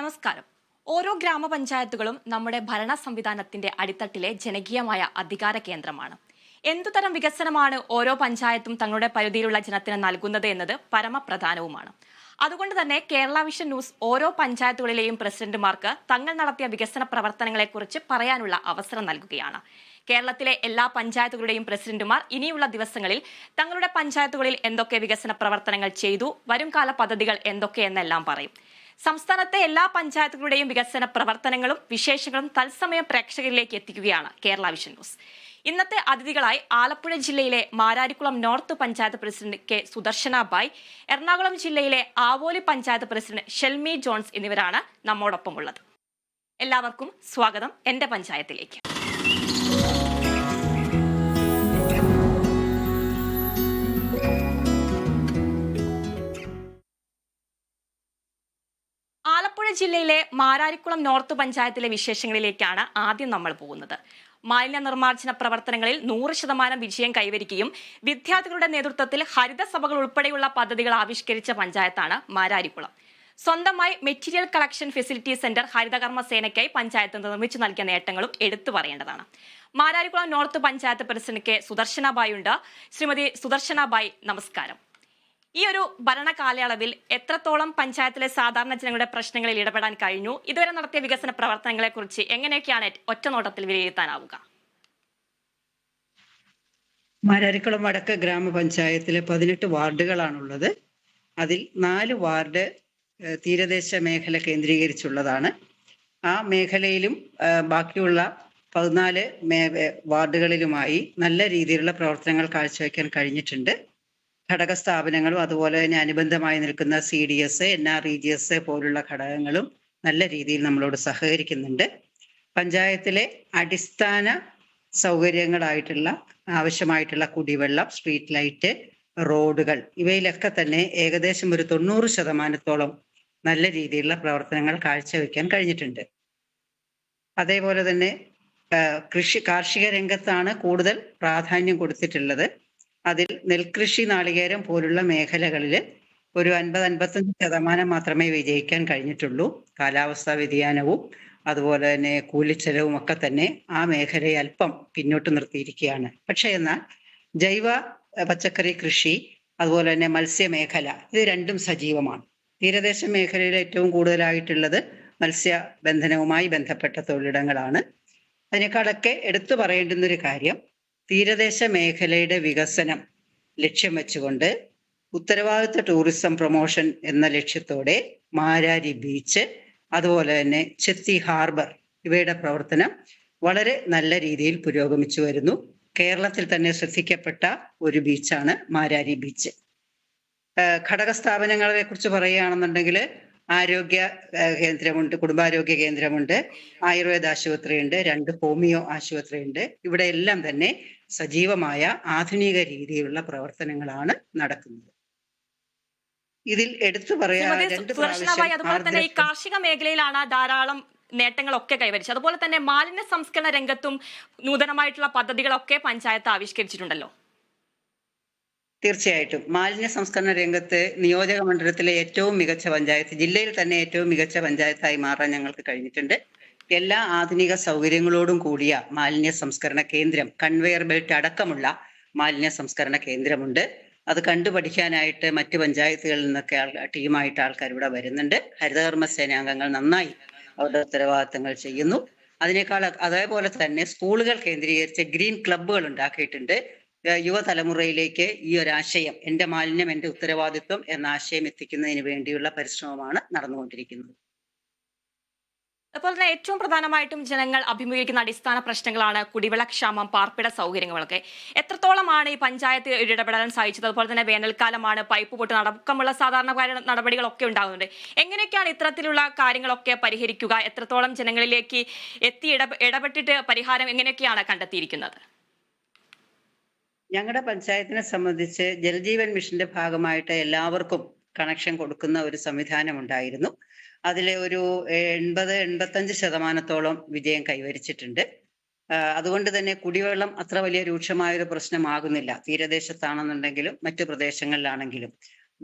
നമസ്കാരം. ഓരോ ഗ്രാമപഞ്ചായത്തുകളും നമ്മുടെ ഭരണ സംവിധാനത്തിന്റെ അടിത്തട്ടിലെ ജനകീയമായ അധികാര കേന്ദ്രമാണ്. എന്തുതരം വികസനമാണ് ഓരോ പഞ്ചായത്തും തങ്ങളുടെ പരിധിയിലുള്ള ജനത്തിന് നൽകുന്നത് എന്നത് പരമപ്രധാനവുമാണ്. അതുകൊണ്ട് തന്നെ കേരള വിഷൻ ന്യൂസ് ഓരോ പഞ്ചായത്തുകളിലെയും പ്രസിഡന്റുമാർക്ക് തങ്ങൾ നടത്തിയ വികസന പ്രവർത്തനങ്ങളെക്കുറിച്ച് പറയാനുള്ള അവസരം നൽകുകയാണ്. കേരളത്തിലെ എല്ലാ പഞ്ചായത്തുകളുടെയും പ്രസിഡന്റുമാർ ഇനിയുള്ള ദിവസങ്ങളിൽ തങ്ങളുടെ പഞ്ചായത്തുകളിൽ എന്തൊക്കെ വികസന പ്രവർത്തനങ്ങൾ ചെയ്തു, വരും കാല പദ്ധതികൾ എന്തൊക്കെയെന്നെല്ലാം പറയും. സംസ്ഥാനത്തെ എല്ലാ പഞ്ചായത്തുകളുടെയും വികസന പ്രവർത്തനങ്ങളും വിശേഷങ്ങളും തത്സമയം പ്രേക്ഷകരിലേക്ക് എത്തിക്കുകയാണ് കേരള വിഷൻ ന്യൂസ്. ഇന്നത്തെ അതിഥികളായി ആലപ്പുഴ ജില്ലയിലെ Mararikulam north panchayat president K Sudarshana Bai, Ernakulam ജില്ലയിലെ ആവോലി പഞ്ചായത്ത് പ്രസിഡന്റ് ഷെൽമി ജോൺസ് എന്നിവരാണ് നമ്മോടൊപ്പം ഉള്ളത്. എല്ലാവർക്കും സ്വാഗതം എന്റെ പഞ്ചായത്തിലേക്ക്. ആലപ്പുഴ ജില്ലയിലെ മാരാരിക്കുളം നോർത്ത് പഞ്ചായത്തിലെ വിശേഷങ്ങളിലേക്കാണ് ആദ്യം നമ്മൾ പോകുന്നത്. മാലിന്യ നിർമ്മാർജ്ജന പ്രവർത്തനങ്ങളിൽ 100% വിജയം കൈവരിക്കുകയും വിദ്യാർത്ഥികളുടെ നേതൃത്വത്തിൽ ഹരിതസഭകൾ ഉൾപ്പെടെയുള്ള പദ്ധതികൾ ആവിഷ്കരിച്ച പഞ്ചായത്താണ് മാരാരിക്കുളം. സ്വന്തമായി material collection facility centre Harithakarma സേനയ്ക്കായി പഞ്ചായത്ത് നിർമ്മിച്ചു നൽകിയ നേട്ടങ്ങളും എടുത്തു പറയേണ്ടതാണ്. Mararikulam north panchayat president K Sudarshana Bai ഉണ്ട്. ശ്രീമതി സുദർശന ബായ്, നമസ്കാരം. ഈ ഒരു ഭരണകാലയളവിൽ എത്രത്തോളം പഞ്ചായത്തിലെ സാധാരണ ജനങ്ങളുടെ പ്രശ്നങ്ങളിൽ ഇടപെടാൻ കഴിഞ്ഞു? ഇതുവരെ നടത്തിയ വികസന പ്രവർത്തനങ്ങളെ കുറിച്ച് എങ്ങനെയൊക്കെയാണ് ഒറ്റനോട്ടത്തിൽ വിലയിരുത്താനാവുക? മാരാരിക്കുളം വടക്ക് ഗ്രാമപഞ്ചായത്തിലെ 18 വാർഡുകളാണുള്ളത്. അതിൽ 4 വാർഡ് തീരദേശ മേഖല കേന്ദ്രീകരിച്ചുള്ളതാണ്. ആ മേഖലയിലും ബാക്കിയുള്ള 14 വാർഡുകളിലുമായി നല്ല രീതിയിലുള്ള പ്രവർത്തനങ്ങൾ കാഴ്ചവെക്കാൻ കഴിഞ്ഞിട്ടുണ്ട്. ഘടക സ്ഥാപനങ്ങളും അതുപോലെ തന്നെ അനുബന്ധമായി നിൽക്കുന്ന CDS, NREGS പോലുള്ള ഘടകങ്ങളും നല്ല രീതിയിൽ നമ്മളോട് സഹകരിക്കുന്നുണ്ട്. പഞ്ചായത്തിലെ അടിസ്ഥാന സൗകര്യങ്ങളായിട്ടുള്ള ആവശ്യമായിട്ടുള്ള കുടിവെള്ളം, സ്ട്രീറ്റ് ലൈറ്റ്, റോഡുകൾ ഇവയിലൊക്കെ തന്നെ ഏകദേശം ഒരു 90% നല്ല രീതിയിലുള്ള പ്രവർത്തനങ്ങൾ കാഴ്ചവെക്കാൻ കഴിഞ്ഞിട്ടുണ്ട്. അതേപോലെ തന്നെ കാർഷിക രംഗത്താണ് കൂടുതൽ പ്രാധാന്യം കൊടുത്തിട്ടുള്ളത്. അതിൽ നെൽകൃഷി, നാളികേരം പോലുള്ള മേഖലകളിൽ ഒരു 50-55% മാത്രമേ വിജയിക്കാൻ കഴിഞ്ഞിട്ടുള്ളൂ. കാലാവസ്ഥാ വ്യതിയാനവും അതുപോലെ തന്നെ കൂലിച്ചെലവും ഒക്കെ തന്നെ ആ മേഖലയെ അല്പം പിന്നോട്ട് നിർത്തിയിരിക്കുകയാണ്. പക്ഷെ എന്നാൽ ജൈവ പച്ചക്കറി കൃഷി അതുപോലെ തന്നെ മത്സ്യമേഖല ഇത് രണ്ടും സജീവമാണ്. തീരദേശ മേഖലയിൽ ഏറ്റവും കൂടുതലായിട്ടുള്ളത് മത്സ്യബന്ധനവുമായി ബന്ധപ്പെട്ട തൊഴിലിടങ്ങളാണ്. അതിനേക്കാളൊക്കെ എടുത്തു പറയേണ്ടുന്നൊരു കാര്യം, തീരദേശ മേഖലയുടെ വികസനം ലക്ഷ്യം വെച്ചുകൊണ്ട് ഉത്തരവാദിത്ത ടൂറിസം പ്രൊമോഷൻ എന്ന ലക്ഷ്യത്തോടെ മാരാരി ബീച്ച് അതുപോലെ തന്നെ ചെത്തി ഹാർബർ ഇവയുടെ പ്രവർത്തനം വളരെ നല്ല രീതിയിൽ പുരോഗമിച്ചു വരുന്നു. കേരളത്തിൽ തന്നെ ശ്രദ്ധിക്കപ്പെട്ട ഒരു ബീച്ചാണ് മാരാരി ബീച്ച്. ഘടക സ്ഥാപനങ്ങളെ കുറിച്ച് പറയുകയാണെന്നുണ്ടെങ്കിൽ ആരോഗ്യ കേന്ദ്രമുണ്ട്, കുടുംബാരോഗ്യ കേന്ദ്രമുണ്ട്, ആയുർവേദ ആശുപത്രിയുണ്ട്, 2 ഹോമിയോ ആശുപത്രിയുണ്ട്. ഇവിടെ എല്ലാം തന്നെ സജീവമായ ആധുനിക രീതിയിലുള്ള പ്രവർത്തനങ്ങളാണ് നടക്കുന്നത്. ഇതിൽ എടുത്തു പറയാൻ അതുപോലെ തന്നെ ഈ കാർഷിക മേഖലയിലാണ് ധാരാളം നേട്ടങ്ങളൊക്കെ കൈവരിച്ചത്. അതുപോലെ തന്നെ മാലിന്യ സംസ്കരണ രംഗത്തും നൂതനമായിട്ടുള്ള പദ്ധതികളൊക്കെ പഞ്ചായത്ത് ആവിഷ്കരിച്ചിട്ടുണ്ടല്ലോ. തീർച്ചയായിട്ടും മാലിന്യ സംസ്കരണ രംഗത്ത് നിയോജക മണ്ഡലത്തിലെ ഏറ്റവും മികച്ച പഞ്ചായത്ത്, ജില്ലയിൽ തന്നെ ഏറ്റവും മികച്ച പഞ്ചായത്തായി മാറാൻ ഞങ്ങൾക്ക് കഴിഞ്ഞിട്ടുണ്ട്. എല്ലാ ആധുനിക സൗകര്യങ്ങളോടും കൂടിയ മാലിന്യ സംസ്കരണ കേന്ദ്രം, കൺവെയർ ബെൽറ്റ് അടക്കമുള്ള മാലിന്യ സംസ്കരണ കേന്ദ്രമുണ്ട്. അത് കണ്ടുപഠിക്കാനായിട്ട് മറ്റ് പഞ്ചായത്തുകളിൽ നിന്നൊക്കെ ടീമായിട്ട് ആൾക്കാർ ഇവിടെ വരുന്നുണ്ട്. ഹരിതകർമ്മ സേനാംഗങ്ങൾ നന്നായി അവരുടെ ഉത്തരവാദിത്തങ്ങൾ ചെയ്യുന്നു. അതേപോലെ തന്നെ സ്കൂളുകൾ കേന്ദ്രീകരിച്ച് ഗ്രീൻ ക്ലബ്ബുകൾ ഉണ്ടാക്കിയിട്ടുണ്ട്. യുവതലമുറയിലേക്ക് ഈ ഒരു ആശയം, എന്റെ മാലിന്യം എന്റെ ഉത്തരവാദിത്വം എന്ന ആശയം എത്തിക്കുന്നതിന് വേണ്ടിയുള്ള പരിശ്രമമാണ് നടന്നുകൊണ്ടിരിക്കുന്നത്. അതുപോലെ തന്നെ ഏറ്റവും പ്രധാനമായിട്ടും ജനങ്ങൾ അഭിമുഖീകരിക്കുന്ന അടിസ്ഥാന പ്രശ്നങ്ങളാണ് കുടിവെള്ളക്ഷാമം, പാർപ്പിട സൗകര്യങ്ങളൊക്കെ. എത്രത്തോളമാണ് ഈ പഞ്ചായത്ത് ഇടപെടാൻ സാധിച്ചത്? അതുപോലെ തന്നെ വേനൽക്കാലമാണ്, പൈപ്പ് പൊട്ട് അടക്കമുള്ള സാധാരണ നടപടികളൊക്കെ ഉണ്ടാകുന്നുണ്ട്. എങ്ങനെയൊക്കെയാണ് ഇത്തരത്തിലുള്ള കാര്യങ്ങളൊക്കെ പരിഹരിക്കുക? എത്രത്തോളം ജനങ്ങളിലേക്ക് എത്തി ഇടപെട്ടിട്ട് പരിഹാരം എങ്ങനെയൊക്കെയാണ് കണ്ടെത്തിയിരിക്കുന്നത്? ഞങ്ങളുടെ പഞ്ചായത്തിനെ സംബന്ധിച്ച് ജലജീവൻ മിഷന്റെ ഭാഗമായിട്ട് എല്ലാവർക്കും കണക്ഷൻ കൊടുക്കുന്ന ഒരു സംവിധാനം ഉണ്ടായിരുന്നു. അതിലെ ഒരു 80-85% വിജയം കൈവരിച്ചിട്ടുണ്ട്. അതുകൊണ്ട് തന്നെ കുടിവെള്ളം അത്ര വലിയ രൂക്ഷമായ ഒരു പ്രശ്നമാകുന്നില്ല. തീരദേശത്താണെന്നുണ്ടെങ്കിലും മറ്റു പ്രദേശങ്ങളിലാണെങ്കിലും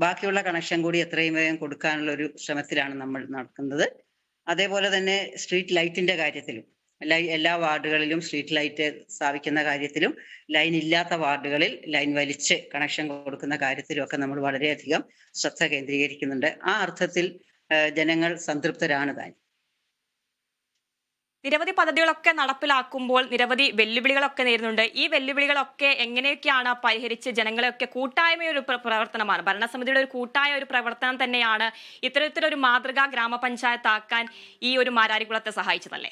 ബാക്കിയുള്ള കണക്ഷൻ കൂടി എത്രയും വേഗം കൊടുക്കാനുള്ള ഒരു ശ്രമത്തിലാണ് നമ്മൾ നടക്കുന്നത്. അതേപോലെ തന്നെ സ്ട്രീറ്റ് ലൈറ്റിന്റെ കാര്യത്തിലും എല്ലാ വാർഡുകളിലും സ്ട്രീറ്റ് ലൈറ്റ് സ്ഥാപിക്കുന്ന കാര്യത്തിലും, ലൈൻ ഇല്ലാത്ത വാർഡുകളിൽ ലൈൻ വലിച്ച് കണക്ഷൻ കൊടുക്കുന്ന കാര്യത്തിലും ഒക്കെ നമ്മൾ വളരെയധികം ശ്രദ്ധ കേന്ദ്രീകരിക്കുന്നുണ്ട്. ആ അർത്ഥത്തിൽ ജനങ്ങൾ സംതൃപ്തരാണ് താൻ. നിരവധി പദ്ധതികളൊക്കെ നടപ്പിലാക്കുമ്പോൾ നിരവധി വെല്ലുവിളികളൊക്കെ നേരിടുന്നുണ്ട്. ഈ വെല്ലുവിളികളൊക്കെ എങ്ങനെയൊക്കെയാണ് പരിഹരിച്ച് ജനങ്ങളെയൊക്കെ കൂട്ടായ്മയൊരു പ്രവർത്തനമാണ്, ഭരണസമിതിയുടെ ഒരു കൂട്ടായ ഒരു പ്രവർത്തനം തന്നെയാണ് ഇത്തരത്തിലൊരു മാതൃകാ ഗ്രാമപഞ്ചായത്താക്കാൻ ഈ ഒരു മാരാരിക്കുളത്തെ സഹായിച്ചതല്ലേ?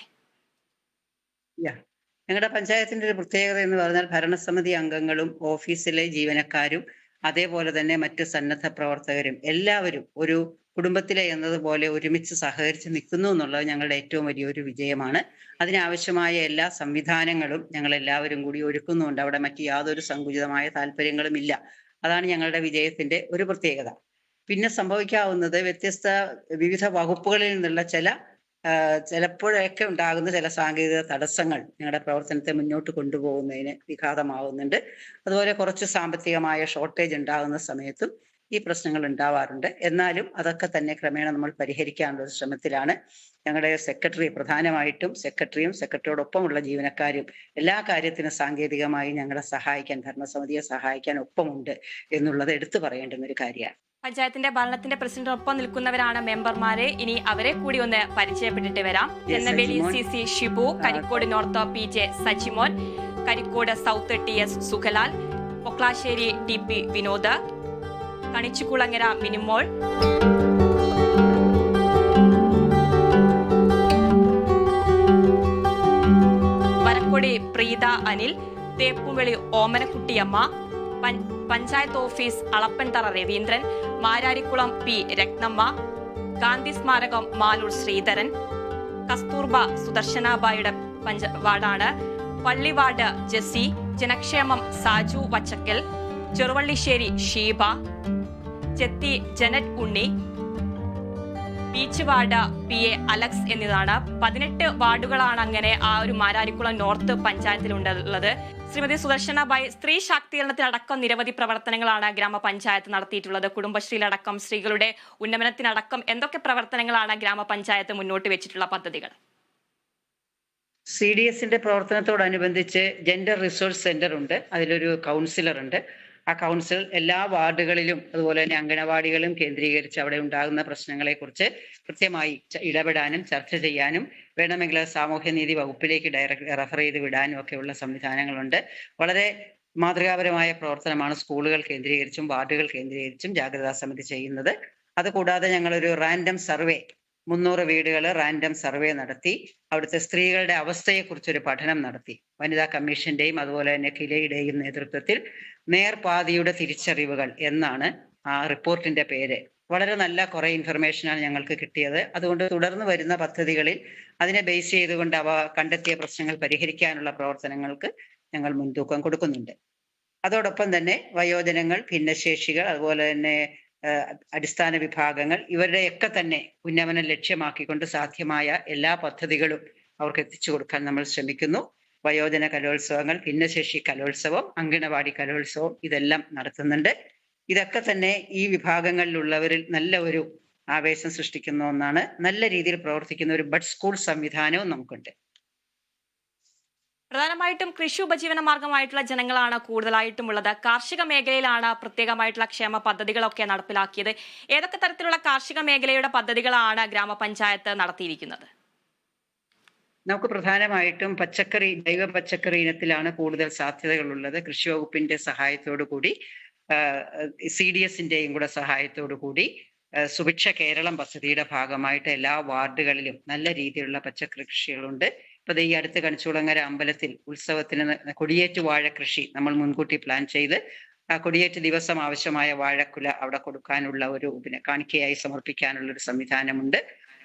ഞങ്ങളുടെ പഞ്ചായത്തിന്റെ ഒരു പ്രത്യേകത എന്ന് പറഞ്ഞാൽ ഭരണസമിതി അംഗങ്ങളും ഓഫീസിലെ ജീവനക്കാരും അതേപോലെ തന്നെ മറ്റ് സന്നദ്ധ പ്രവർത്തകരും എല്ലാവരും ഒരു കുടുംബത്തിലെ എന്നതുപോലെ ഒരുമിച്ച് സഹകരിച്ച് നിൽക്കുന്നു എന്നുള്ളത് ഞങ്ങളുടെ ഏറ്റവും വലിയൊരു വിജയമാണ്. അതിനാവശ്യമായ എല്ലാ സംവിധാനങ്ങളും ഞങ്ങൾ എല്ലാവരും കൂടി ഒരുക്കുന്നുണ്ട്. അവിടെ മറ്റ് യാതൊരു സങ്കുചിതമായ താല്പര്യങ്ങളും ഇല്ല. അതാണ് ഞങ്ങളുടെ വിജയത്തിന്റെ ഒരു പ്രത്യേകത. പിന്നെ സംഭവിക്കാവുന്നത് വിവിധ വകുപ്പുകളിൽ നിന്നുള്ള ചിലപ്പോഴൊക്കെ ഉണ്ടാകുന്ന ചില സാങ്കേതിക തടസ്സങ്ങൾ ഞങ്ങളുടെ പ്രവർത്തനത്തെ മുന്നോട്ട് കൊണ്ടുപോകുന്നതിന് വിഘാതമാവുന്നുണ്ട്. അതുപോലെ കുറച്ച് സാമ്പത്തികമായ ഷോർട്ടേജ് ഉണ്ടാകുന്ന സമയത്തും ഈ പ്രശ്നങ്ങൾ ഉണ്ടാവാറുണ്ട്. എന്നാലും അതൊക്കെ തന്നെ ക്രമേണ നമ്മൾ പരിഹരിക്കാനുള്ള ഒരു ശ്രമത്തിലാണ്. ഞങ്ങളുടെ പ്രധാനമായിട്ടും സെക്രട്ടറിയും സെക്രട്ടറിയോടൊപ്പമുള്ള ജീവനക്കാരും എല്ലാ കാര്യത്തിനും സാങ്കേതികമായി ഞങ്ങളെ സഹായിക്കാൻ, ഭരണസമിതിയെ സഹായിക്കാൻ ഒപ്പമുണ്ട് എന്നുള്ളത് എടുത്തു പറയേണ്ടുന്ന ഒരു കാര്യമാണ്. പഞ്ചായത്തിന്റെ ഭരണത്തിന്റെ പ്രസിഡന്റിനൊപ്പം നിൽക്കുന്നവരാണ് മെമ്പർമാരെ. ഇനി അവരെ കൂടി ഒന്ന് പരിചയപ്പെട്ടിട്ട് വരാം. Chennaveli CC Shibu, Karikode north PJ Sajimon, Karikode south TS Sukhalal, Pokkalassery TP Vinod, Kanichukulangara Minimol, Varakkodi Preetha Anil, Theppumveli Omanakuttyamma, panchayat office Alappanthara Raveendran, Mararikulam P Rathnamma, Gandhi സ്മാരകം മാലൂർ ശ്രീധരൻ, കസ്തൂർബ സുദർശനാബായുടെ വാർഡാണ്, പള്ളി വാർഡ് ജെസി, ജനക്ഷേമം സാജു വച്ചക്കൽ, ചെറുവള്ളിശ്ശേരി ഷീബ, ചെത്തി ജനറ്റ് ഉണ്ണി, ബീച്ച് വാർഡ് PA അലക്സ് എന്നതാണ്. 18 വാർഡുകളാണ് അങ്ങനെ ആ ഒരു മാരാരിക്കുളം നോർത്ത് പഞ്ചായത്തിലുള്ളത്. ശ്രീമതി സുദർശനാബായി, സ്ത്രീ ശാക്തീകരണത്തിനടക്കം നിരവധി പ്രവർത്തനങ്ങളാണ് ഗ്രാമപഞ്ചായത്ത് നടത്തിയിട്ടുള്ളത്. കുടുംബശ്രീയിലടക്കം സ്ത്രീകളുടെ ഉന്നമനത്തിനടക്കം എന്തൊക്കെ ഗ്രാമപഞ്ചായത്ത് മുന്നോട്ട് വെച്ചിട്ടുള്ള പദ്ധതികൾ? CDSന്റെ പ്രവർത്തനത്തോടനുബന്ധിച്ച് ജെൻഡർ റിസോഴ്സ് സെന്റർ ഉണ്ട്. അതിലൊരു കൗൺസിലർ ഉണ്ട്. ആ കൗൺസിൽ എല്ലാ വാർഡുകളിലും അതുപോലെ തന്നെ അംഗനവാടികളും കേന്ദ്രീകരിച്ച് അവിടെ ഉണ്ടാകുന്ന പ്രശ്നങ്ങളെക്കുറിച്ച് കൃത്യമായി ഇടപെടാനും ചർച്ച ചെയ്യാനും വേണമെങ്കിൽ സാമൂഹ്യനീതി വകുപ്പിലേക്ക് റെഫർ ചെയ്ത് വിടാനും ഒക്കെയുള്ള സംവിധാനങ്ങളുണ്ട്. വളരെ മാതൃകാപരമായ പ്രവർത്തനമാണ് സ്കൂളുകൾ കേന്ദ്രീകരിച്ചും വാർഡുകൾ കേന്ദ്രീകരിച്ചും ജാഗ്രതാ സമിതി ചെയ്യുന്നത്. അതുകൂടാതെ ഞങ്ങളൊരു റാൻഡം സർവേ 300 വീടുകൾ റാൻഡം സർവേ നടത്തി അവിടുത്തെ സ്ത്രീകളുടെ അവസ്ഥയെക്കുറിച്ചൊരു പഠനം നടത്തി. വനിതാ കമ്മീഷന്റെയും അതുപോലെ തന്നെ കിലയുടെയും നേതൃത്വത്തിൽ നേർപാതിയുടെ തിരിച്ചറിവുകൾ എന്നാണ് ആ റിപ്പോർട്ടിന്റെ പേര്. വളരെ നല്ല കുറെ ഇൻഫർമേഷനാണ് ഞങ്ങൾക്ക് കിട്ടിയത്. അതുകൊണ്ട് തുടർന്ന് വരുന്ന പദ്ധതികളിൽ അതിനെ ബേസ് ചെയ്തുകൊണ്ട് അവ കണ്ടെത്തിയ പ്രശ്നങ്ങൾ പരിഹരിക്കാനുള്ള പ്രവർത്തനങ്ങൾക്ക് ഞങ്ങൾ മുൻതൂക്കം കൊടുക്കുന്നുണ്ട്. അതോടൊപ്പം തന്നെ വയോജനങ്ങൾ, ഭിന്നശേഷികൾ, അതുപോലെ തന്നെ അടിസ്ഥാന വിഭാഗങ്ങൾ ഇവരുടെയൊക്കെ തന്നെ ഉന്നമനം ലക്ഷ്യമാക്കിക്കൊണ്ട് സാധ്യമായ എല്ലാ പദ്ധതികളും അവർക്ക് എത്തിച്ചു കൊടുക്കാൻ നമ്മൾ ശ്രമിക്കുന്നു. വയോജന കലോത്സവങ്ങൾ, ഭിന്നശേഷി കലോത്സവം, അങ്കണവാടി കലോത്സവം ഇതെല്ലാം നടത്തുന്നുണ്ട്. ഇതൊക്കെ തന്നെ ഈ വിഭാഗങ്ങളിലുള്ളവരിൽ നല്ല ഒരു ആവേശം സൃഷ്ടിക്കുന്ന ഒന്നാണ്. നല്ല രീതിയിൽ പ്രവർത്തിക്കുന്ന ഒരു ബഡ് സ്കൂൾ സംവിധാനവും നമുക്കുണ്ട്. പ്രധാനമായിട്ടും കൃഷി ഉപജീവന മാർഗമായിട്ടുള്ള ജനങ്ങളാണ് കൂടുതലായിട്ടും ഉള്ളത്. കാർഷിക മേഖലയിലാണ് പ്രത്യേകമായിട്ടുള്ള ക്ഷേമ പദ്ധതികളൊക്കെ നടപ്പിലാക്കിയത്. ഏതൊക്കെ തരത്തിലുള്ള കാർഷിക മേഖലയുടെ പദ്ധതികളാണ് ഗ്രാമപഞ്ചായത്ത് നടത്തിയിരിക്കുന്നത്? നമുക്ക് പ്രധാനമായിട്ടും ജൈവ പച്ചക്കറി ഇനത്തിലാണ് കൂടുതൽ സാധ്യതകളുള്ളത്. കൃഷി വകുപ്പിന്റെ സഹായത്തോടു കൂടി CDSന്റെയും കൂടെ സഹായത്തോടു കൂടി സുഭിക്ഷ കേരളം പദ്ധതിയുടെ ഭാഗമായിട്ട് എല്ലാ വാർഡുകളിലും നല്ല രീതിയിലുള്ള പച്ചക്കറി കൃഷികളുണ്ട്. ഇപ്പൊ ഈ അടുത്ത് കണിച്ചുകുളങ്ങര അമ്പലത്തിൽ ഉത്സവത്തിന് കൊടിയേറ്റ് വാഴ കൃഷി നമ്മൾ മുൻകൂട്ടി പ്ലാൻ ചെയ്ത് ആ കൊടിയേറ്റ് ദിവസം ആവശ്യമായ വാഴക്കുല അവിടെ കൊടുക്കാനുള്ള ഒരു കാണിക്കയായി സമർപ്പിക്കാനുള്ള ഒരു സംവിധാനമുണ്ട്.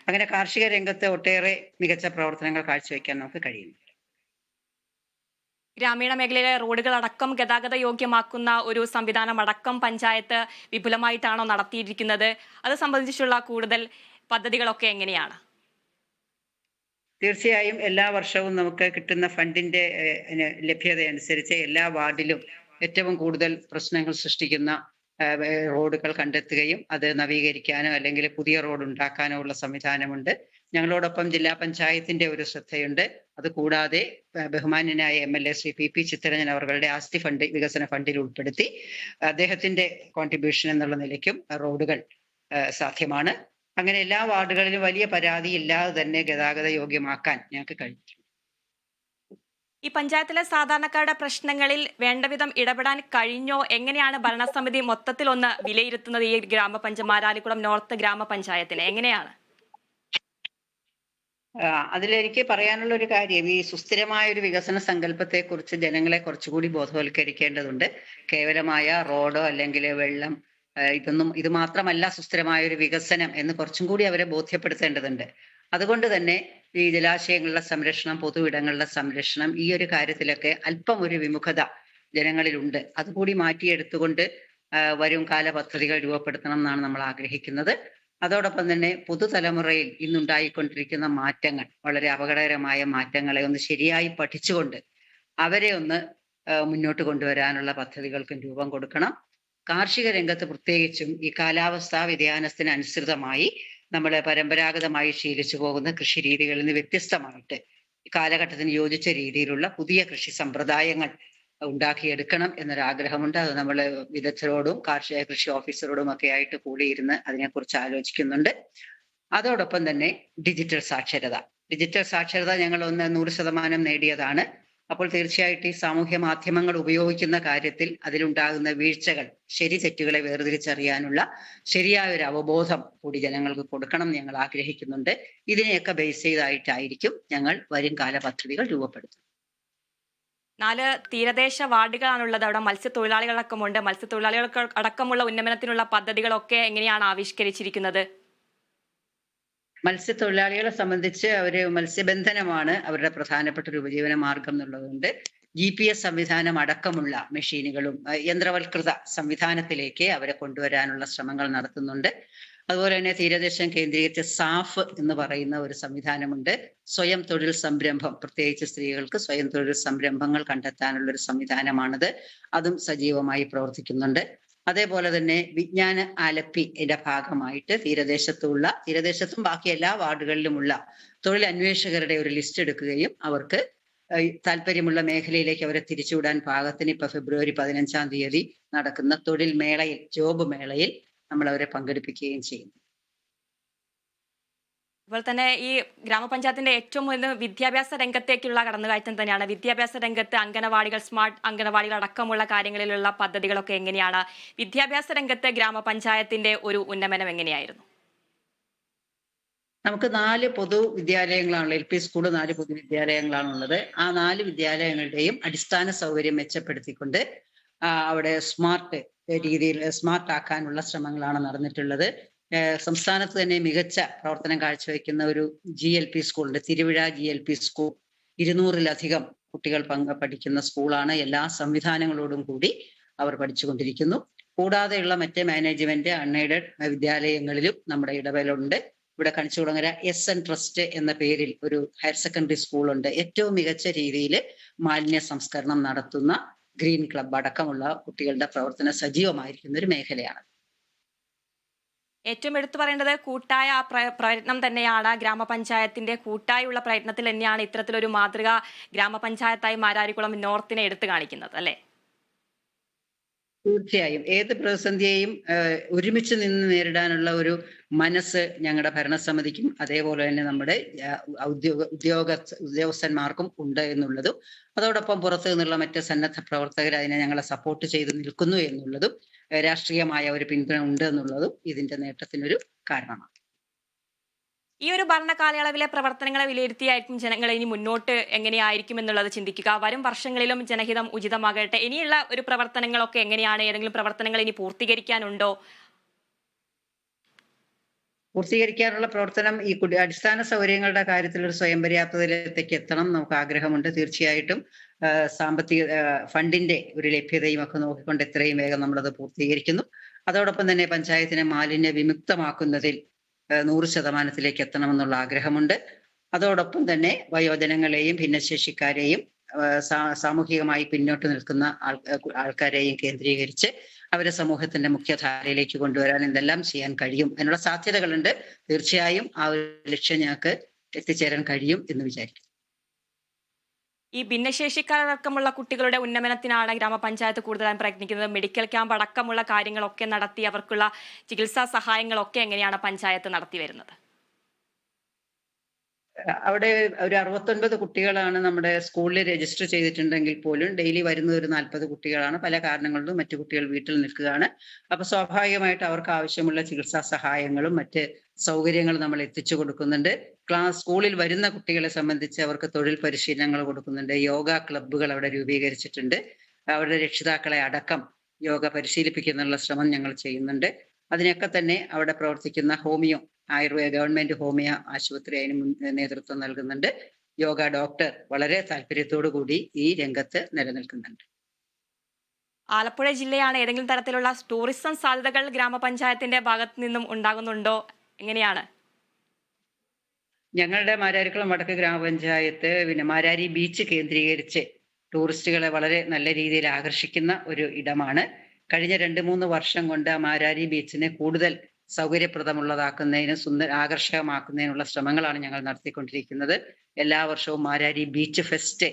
അങ്ങനെ കാർഷിക രംഗത്ത് ഒട്ടേറെ മികച്ച പ്രവർത്തനങ്ങൾ കാഴ്ചവെക്കാൻ നമുക്ക് കഴിയുന്നു. ഗ്രാമീണ മേഖലയിലെ റോഡുകൾ അടക്കം ഗതാഗത യോഗ്യമാക്കുന്ന ഒരു സംവിധാനം അടക്കം പഞ്ചായത്ത് വിപുലമായിട്ടാണോ നടത്തിയിരിക്കുന്നത്? അത് സംബന്ധിച്ചുള്ള കൂടുതൽ പദ്ധതികളൊക്കെ എങ്ങനെയാണ്? തീർച്ചയായും എല്ലാ വർഷവും നമുക്ക് കിട്ടുന്ന ഫണ്ടിന്റെ ലഭ്യത അനുസരിച്ച് എല്ലാ വാർഡിലും ഏറ്റവും കൂടുതൽ പ്രശ്നങ്ങൾ സൃഷ്ടിക്കുന്ന റോഡുകൾ കണ്ടെത്തുകയും അത് നവീകരിക്കാനോ അല്ലെങ്കിൽ പുതിയ റോഡ് ഉണ്ടാക്കാനോ ഉള്ള സംവിധാനമുണ്ട്. ഞങ്ങളോടൊപ്പം ജില്ലാ പഞ്ചായത്തിന്റെ ഒരു ശ്രദ്ധയുണ്ട്. അതുകൂടാതെ ബഹുമാന്യനായ MLA ശ്രീ PP ചിത്തരഞ്ജൻ അവരുടെ ആസ്തി ഫണ്ട് വികസന ഫണ്ടിൽ ഉൾപ്പെടുത്തി അദ്ദേഹത്തിന്റെ കോൺട്രിബ്യൂഷൻ എന്നുള്ള നിലയ്ക്കും റോഡുകൾ സാധ്യമാണ്. അങ്ങനെ എല്ലാ വാർഡുകളിലും വലിയ പരാതി ഇല്ലാതെ തന്നെ ഗതാഗത യോഗ്യമാക്കാൻ ഞങ്ങൾക്ക് കഴിഞ്ഞു. ഈ പഞ്ചായത്തിലെ സാധാരണക്കാരുടെ പ്രശ്നങ്ങളിൽ വേണ്ടവിധം ഇടപെടാൻ കഴിഞ്ഞോ? എങ്ങനെയാണ് ഭരണസമിതി മൊത്തത്തിൽ ഒന്ന് വിലയിരുത്തുന്നത് ഈ മാരാരിക്കുളം നോർത്ത് ഗ്രാമപഞ്ചായത്തിനെ എങ്ങനെയാണ്? അതിലെനിക്ക് പറയാനുള്ള ഒരു കാര്യം, ഈ സുസ്ഥിരമായ ഒരു വികസന സങ്കല്പത്തെ കുറിച്ച് ജനങ്ങളെ കുറച്ചുകൂടി ബോധവൽക്കരിക്കേണ്ടതുണ്ട്. കേവലമായ റോഡോ അല്ലെങ്കിൽ വെള്ളം ഇത് മാത്രമല്ല സുസ്ഥിരമായ ഒരു വികസനം എന്ന് കുറച്ചും കൂടി അവരെ ബോധ്യപ്പെടുത്തേണ്ടതുണ്ട്. അതുകൊണ്ട് തന്നെ ഈ ജലാശയങ്ങളുടെ സംരക്ഷണം, പൊതു ഇടങ്ങളുടെ സംരക്ഷണം, ഈ ഒരു കാര്യത്തിലൊക്കെ അല്പം ഒരു വിമുഖത ജനങ്ങളിലുണ്ട്. അതുകൂടി മാറ്റിയെടുത്തുകൊണ്ട് വരും കാല പദ്ധതികൾ രൂപപ്പെടുത്തണം എന്നാണ് നമ്മൾ ആഗ്രഹിക്കുന്നത്. അതോടൊപ്പം തന്നെ പുതുതലമുറയിൽ ഇന്നുണ്ടായിക്കൊണ്ടിരിക്കുന്ന മാറ്റങ്ങൾ, വളരെ അപകടകരമായ മാറ്റങ്ങളെ ഒന്ന് ശരിയായി പഠിച്ചുകൊണ്ട് അവരെ ഒന്ന് മുന്നോട്ട് കൊണ്ടുവരാനുള്ള പദ്ധതികൾക്കും രൂപം കൊടുക്കണം. കാർഷിക രംഗത്ത് പ്രത്യേകിച്ചും ഈ കാലാവസ്ഥാ വ്യതിയാനത്തിന് അനുസൃതമായി നമ്മൾ പരമ്പരാഗതമായി ശീലിച്ചു പോകുന്ന കൃഷി രീതികളിൽ നിന്ന് വ്യത്യസ്തമായിട്ട് കാലഘട്ടത്തിന് യോജിച്ച രീതിയിലുള്ള പുതിയ കൃഷി സമ്പ്രദായങ്ങൾ ഉണ്ടാക്കിയെടുക്കണം എന്നൊരാഗ്രഹമുണ്ട്. അത് നമ്മൾ വിദഗ്ധരോടും കാർഷിക കൃഷി ഓഫീസറോടും ഒക്കെ ആയിട്ട് കൂടിയിരുന്ന് അതിനെക്കുറിച്ച് ആലോചിക്കുന്നുണ്ട്. അതോടൊപ്പം തന്നെ ഡിജിറ്റൽ സാക്ഷരത ഞങ്ങൾ 100% നേടിയതാണ്. അപ്പോൾ തീർച്ചയായിട്ടും ഈ സാമൂഹ്യ മാധ്യമങ്ങൾ ഉപയോഗിക്കുന്ന കാര്യത്തിൽ അതിലുണ്ടാകുന്ന വീഴ്ചകൾ, ശരി തെറ്റുകളെ വേർതിരിച്ചറിയാനുള്ള ശരിയായ ഒരു അവബോധം കൂടി ജനങ്ങൾക്ക് കൊടുക്കണം എന്ന് ഞങ്ങൾ ആഗ്രഹിക്കുന്നുണ്ട്. ഇതിനെയൊക്കെ ബേസ് ചെയ്തായിട്ടായിരിക്കും ഞങ്ങൾ വരും കാല പദ്ധതികൾ രൂപപ്പെടുത്തുന്നത്. 4 തീരദേശ വാർഡുകളാണുള്ളത്. അവിടെ മത്സ്യത്തൊഴിലാളികളടക്കമുണ്ട്. മത്സ്യത്തൊഴിലാളികൾക്ക് അടക്കമുള്ള ഉന്നമനത്തിനുള്ള പദ്ധതികളൊക്കെ എങ്ങനെയാണ് ആവിഷ്കരിച്ചിരിക്കുന്നത്? മത്സ്യത്തൊഴിലാളികളെ സംബന്ധിച്ച് മത്സ്യബന്ധനമാണ് അവരുടെ പ്രധാനപ്പെട്ട ഒരു ഉപജീവന മാർഗം എന്നുള്ളതുകൊണ്ട് GPS സംവിധാനം അടക്കമുള്ള മെഷീനുകളും യന്ത്രവൽകൃത സംവിധാനത്തിലേക്ക് അവരെ കൊണ്ടുവരാനുള്ള ശ്രമങ്ങൾ നടത്തുന്നുണ്ട്. അതുപോലെ തന്നെ തീരദേശം കേന്ദ്രീകരിച്ച് സാഫ് എന്ന് പറയുന്ന ഒരു സംവിധാനമുണ്ട്. സ്വയം തൊഴിൽ സംരംഭം, പ്രത്യേകിച്ച് സ്ത്രീകൾക്ക് സ്വയം തൊഴിൽ സംരംഭങ്ങൾ കണ്ടെത്താനുള്ള ഒരു സംവിധാനമാണിത്. അതും സജീവമായി പ്രവർത്തിക്കുന്നുണ്ട്. അതേപോലെ തന്നെ വിജ്ഞാന ആലപ്പിന്റെ ഭാഗമായിട്ട് തീരദേശത്തും ബാക്കി എല്ലാ വാർഡുകളിലുമുള്ള തൊഴിൽ അന്വേഷകരുടെ ഒരു ലിസ്റ്റ് എടുക്കുകയും അവർക്ക് താല്പര്യമുള്ള മേഖലയിലേക്ക് അവരെ തിരിച്ചുവിടാൻ പാകത്തിന് ഇപ്പൊ ഫെബ്രുവരി 15-ാം തീയതി നടക്കുന്ന തൊഴിൽ മേളയിൽ, ജോബ് മേളയിൽ നമ്മൾ അവരെ പങ്കെടുപ്പിക്കുകയും ചെയ്യുന്നു. അതുപോലെ തന്നെ ഈ ഗ്രാമപഞ്ചായത്തിന്റെ ഏറ്റവും വലിയ വിദ്യാഭ്യാസ രംഗത്തേക്കുള്ള കടന്നുകയറ്റം തന്നെയാണ്. വിദ്യാഭ്യാസ രംഗത്ത് അംഗനവാടികൾ, സ്മാർട്ട് അംഗനവാടികൾ അടക്കമുള്ള കാര്യങ്ങളിലുള്ള പദ്ധതികളൊക്കെ എങ്ങനെയാണ്? വിദ്യാഭ്യാസ രംഗത്ത് ഗ്രാമപഞ്ചായത്തിന്റെ ഒരു ഉന്നമനം എങ്ങനെയായിരുന്നു? നമുക്ക് 4 പൊതുവിദ്യാലയങ്ങളാണുള്ളത്. LP school 4 പൊതുവിദ്യാലയങ്ങളാണുള്ളത്. ആ 4 വിദ്യാലയങ്ങളുടെയും അടിസ്ഥാന സൗകര്യം മെച്ചപ്പെടുത്തിക്കൊണ്ട് അവിടെ സ്മാർട്ട് ആക്കാനുള്ള ശ്രമങ്ങളാണ് നടന്നിട്ടുള്ളത്. സംസ്ഥാനത്ത് തന്നെ മികച്ച പ്രവർത്തനം കാഴ്ചവെക്കുന്ന ഒരു GLP സ്കൂളുണ്ട്, തിരുവിഴ GLP സ്കൂൾ. 200-ലധികം കുട്ടികൾ പഠിക്കുന്ന സ്കൂളാണ്. എല്ലാ സംവിധാനങ്ങളോടും കൂടി അവർ പഠിച്ചുകൊണ്ടിരിക്കുന്നു. കൂടാതെയുള്ള മറ്റ് മാനേജ്മെന്റ് അൺഎയ്ഡഡ് വിദ്യാലയങ്ങളിലും നമ്മുടെ ഇടപെടലുണ്ട്. ഇവിടെ കണിച്ചുകുളങ്ങര SN ട്രസ്റ്റ് എന്ന പേരിൽ ഒരു ഹയർ സെക്കൻഡറി സ്കൂളുണ്ട്. ഏറ്റവും മികച്ച രീതിയിൽ മാലിന്യ സംസ്കരണം നടത്തുന്ന ഗ്രീൻ ക്ലബ് അടക്കമുള്ള കുട്ടികളുടെ പ്രവർത്തനം സജീവമായിരിക്കുന്ന ഒരു മേഖലയാണ്. ഏറ്റവും എടുത്തു പറയേണ്ടത് കൂട്ടായ പ്രയത്നം തന്നെയാണ്. ഗ്രാമപഞ്ചായത്തിന്റെ കൂട്ടായുള്ള പ്രയത്നത്തിൽ തന്നെയാണ് ഇത്തരത്തിലൊരു മാതൃക ഗ്രാമപഞ്ചായത്തായി മാരാരിക്കുളം നോർത്തിനെ എടുത്തു കാണിക്കുന്നത്, അല്ലേ? തീർച്ചയായും ഏത് പ്രതിസന്ധിയെയും ഒരുമിച്ച് നിന്ന് നേരിടാനുള്ള ഒരു മനസ്സ് ഞങ്ങളുടെ ഭരണസമിതിക്കും അതേപോലെ തന്നെ നമ്മുടെ ഉദ്യോഗസ്ഥന്മാർക്കും ഉണ്ട് എന്നുള്ളതും, അതോടൊപ്പം പുറത്തു നിന്നുള്ള മറ്റ് സന്നദ്ധ പ്രവർത്തകർ അതിനെ ഞങ്ങളെ സപ്പോർട്ട് ചെയ്ത് നിൽക്കുന്നു എന്നുള്ളതും, രാഷ്ട്രീയമായ ഒരു പിന്തുണ ഉണ്ട് എന്നുള്ളതും ഇതിന്റെ നേട്ടത്തിനൊരു കാരണമാണ്. ഈ ഒരു ഭരണകാലയളവിലെ പ്രവർത്തനങ്ങളെ വിലയിരുത്തിയായിരിക്കും ജനങ്ങൾ ഇനി മുന്നോട്ട് എങ്ങനെയായിരിക്കും എന്നുള്ളത് ചിന്തിക്കുക. വരും വർഷങ്ങളിലും ജനഹിതം ഉചിതമാകട്ടെ. ഇനിയുള്ള ഒരു പ്രവർത്തനങ്ങളൊക്കെ എങ്ങനെയാണ്? ഏതെങ്കിലും പ്രവർത്തനങ്ങൾ ഇനി പൂർത്തീകരിക്കാനുണ്ടോ? പൂർത്തീകരിക്കാനുള്ള പ്രവർത്തനം ഈ അടിസ്ഥാന സൗകര്യങ്ങളുടെ കാര്യത്തിൽ ഒരു സ്വയം പര്യാപ്തതയിലേക്ക് എത്തണം നമുക്ക് ആഗ്രഹമുണ്ട്. തീർച്ചയായിട്ടും സാമ്പത്തിക ഫണ്ടിന്റെ ഒരു ലഭ്യതയും ഒക്കെ നോക്കിക്കൊണ്ട് എത്രയും വേഗം നമ്മളത് പൂർത്തീകരിക്കുന്നു. അതോടൊപ്പം തന്നെ പഞ്ചായത്തിനെ മാലിന്യ വിമുക്തമാക്കുന്നതിൽ 100% എത്തണമെന്നുള്ള ആഗ്രഹമുണ്ട്. അതോടൊപ്പം തന്നെ വയോജനങ്ങളെയും ഭിന്നശേഷിക്കാരെയും സാമൂഹികമായി പിന്നോട്ട് നിൽക്കുന്ന ആൾക്കാരെയും കേന്ദ്രീകരിച്ച് അവരെ സമൂഹത്തിന്റെ മുഖ്യധാരയിലേക്ക് കൊണ്ടുവരാൻ എന്തെല്ലാം ചെയ്യാൻ കഴിയും അതിനുള്ള സാധ്യതകളുണ്ട്. തീർച്ചയായും ആ ഒരു ലക്ഷ്യം ഞങ്ങൾക്ക് എത്തിച്ചേരാൻ കഴിയും എന്ന് വിചാരിക്കുന്നു. ഈ ഭിന്നശേഷിക്കാരടക്കമുള്ള കുട്ടികളുടെ ഉന്നമനത്തിനാണ് ഗ്രാമപഞ്ചായത്ത് കൂടുതലായും പ്രയത്നിക്കുന്നത്. മെഡിക്കൽ ക്യാമ്പ് അടക്കമുള്ള കാര്യങ്ങളൊക്കെ നടത്തി അവർക്കുള്ള ചികിത്സാ സഹായങ്ങളൊക്കെ എങ്ങനെയാണ് പഞ്ചായത്ത് നടത്തി വരുന്നത്? അവിടെ ഒരു 69 കുട്ടികളാണ് നമ്മുടെ സ്കൂളിൽ രജിസ്റ്റർ ചെയ്തിട്ടുണ്ടെങ്കിൽ പോലും ഡെയിലി വരുന്നത് ഒരു 40 കുട്ടികളാണ്. പല കാരണങ്ങളിലും മറ്റു കുട്ടികൾ വീട്ടിൽ നിൽക്കുകയാണ്. അപ്പൊ സ്വാഭാവികമായിട്ട് അവർക്ക് ആവശ്യമുള്ള ചികിത്സാ സഹായങ്ങളും മറ്റ് സൗകര്യങ്ങളും നമ്മൾ എത്തിച്ചു കൊടുക്കുന്നുണ്ട്. സ്കൂളിൽ വരുന്ന കുട്ടികളെ സംബന്ധിച്ച് അവർക്ക് തൊഴിൽ പരിശീലനങ്ങൾ കൊടുക്കുന്നുണ്ട്. യോഗ ക്ലബ്ബുകൾ അവിടെ രൂപീകരിച്ചിട്ടുണ്ട്. അവരുടെ രക്ഷിതാക്കളെ അടക്കം യോഗ പരിശീലിപ്പിക്കാനുള്ള ശ്രമം ഞങ്ങൾ ചെയ്യുന്നുണ്ട്. അതിനൊക്കെ തന്നെ അവിടെ പ്രവർത്തിക്കുന്ന ഹോമിയോ ഗവൺമെന്റ് ഹോമിയോ ആശുപത്രി അതിന് നേതൃത്വം നൽകുന്നുണ്ട്. യോഗ ഡോക്ടർ വളരെ താല്പര്യത്തോടു കൂടി ഈ രംഗത്ത് നിലനിൽക്കുന്നുണ്ട്. ആലപ്പുഴ ജില്ലയാണ്. ഏതെങ്കിലും തരത്തിലുള്ള ടൂറിസം സാധ്യതകൾ ഗ്രാമപഞ്ചായത്തിന്റെ ഭാഗത്തു നിന്നും ഉണ്ടാകുന്നുണ്ടോ? എങ്ങനെയാണ്? ഞങ്ങളുടെ മാരാരിക്കുളം വടക്ക് ഗ്രാമപഞ്ചായത്ത് മാരാരി ബീച്ച് കേന്ദ്രീകരിച്ച് ടൂറിസ്റ്റുകളെ വളരെ നല്ല രീതിയിൽ ആകർഷിക്കുന്ന ഒരു ഇടമാണ്. കഴിഞ്ഞ 2-3 വർഷം കൊണ്ട് മാരാരി ബീച്ചിനെ കൂടുതൽ സൗകര്യപ്രദമുള്ളതാക്കുന്നതിനും ആകർഷകമാക്കുന്നതിനുള്ള ശ്രമങ്ങളാണ് ഞങ്ങൾ നടത്തിക്കൊണ്ടിരിക്കുന്നത്. എല്ലാ വർഷവും മാരാരി ബീച്ച് ഫെസ്റ്റ്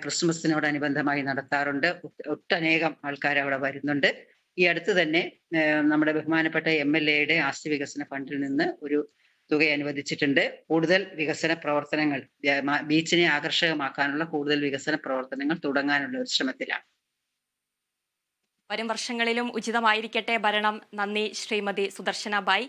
ക്രിസ്മസിനോടനുബന്ധമായി നടത്താറുണ്ട്. ഒട്ടനേകം ആൾക്കാർ അവിടെ വരുന്നുണ്ട്. ഈ അടുത്ത് തന്നെ നമ്മുടെ ബഹുമാനപ്പെട്ട MLA ആസ്തി വികസന ഫണ്ടിൽ നിന്ന് ഒരു തുക അനുവദിച്ചിട്ടുണ്ട്. കൂടുതൽ വികസന പ്രവർത്തനങ്ങൾ ബീച്ചിനെ ആകർഷകമാക്കാനുള്ള കൂടുതൽ വികസന പ്രവർത്തനങ്ങൾ തുടങ്ങാനുള്ള ഒരു ശ്രമത്തിലാണ്. വരും വർഷങ്ങളിലും ഉചിതമായിരിക്കട്ടെ ഭരണം. നന്ദി ശ്രീമതി സുദർശന ബായി.